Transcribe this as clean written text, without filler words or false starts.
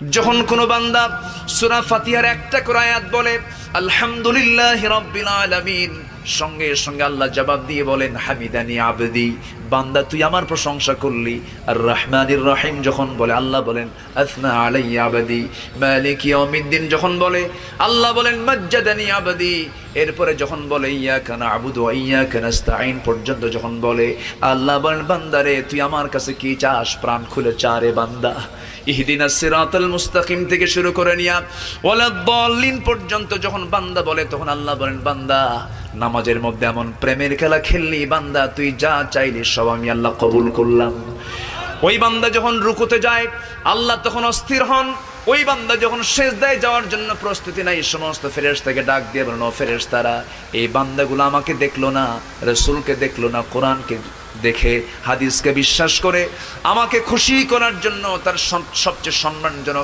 যখন কোনো বান্দা সূরা ফাতিহার একটা করে আয়াত বলে আলহামদুলিল্লাহি রাব্বিল আলামিন, সঙ্গে সঙ্গে আল্লাহ জবাব দিয়ে বলেন হামিদানি আবদি, বান্দা তুই আমার প্রশংসা করলি। আর রহমানির রহিম যখন বলে আল্লাহ বলেন আসনা আলাইয়া আবদি। মালিক ইয়াউমিদ্দিন যখন বলে আল্লাহ বলেন মাজ্জাদানি আবদি। এরপরে যখন বলে ইয়াকা না'বুদু ওয়া ইয়াকা নাস্তাঈন পর্যন্ত যখন বলে আল্লাহ বলেন বান্দারে তুই আমার কাছে কি চাস, প্রাণ খুলে চা রে বান্দা। ইহদিনাস সিরাতাল মুস্তাকিম থেকে শুরু করে নিয়া ওয়ালাদ-দাল্লিন পর্যন্ত যখন বান্দা বলে তখন আল্লাহ বলেন বান্দা নামাজের মধ্যে এমন প্রেমের খেলা খেললি বান্দা, তুই যা চাইলি সব আমি আল্লাহ কবুল করলাম। ওই বান্দা যখন রুকুতে যায় আল্লাহ তখন অস্থির হন। ওই বান্দা যখন সিজদায় যাওয়ার জন্য প্রস্তুতি নাই, সমস্ত ফেরেশতাকে ডাক দিয়ে বলেন ও ফেরেশতারা, এই বান্দাগুলো আমাকে দেখলো না, রাসূলকে দেখলো না, কোরআনকে দেখে হাদিসকে বিশ্বাস করে আমাকে খুশি করার জন্য তার সবচেয়ে সম্মানজনক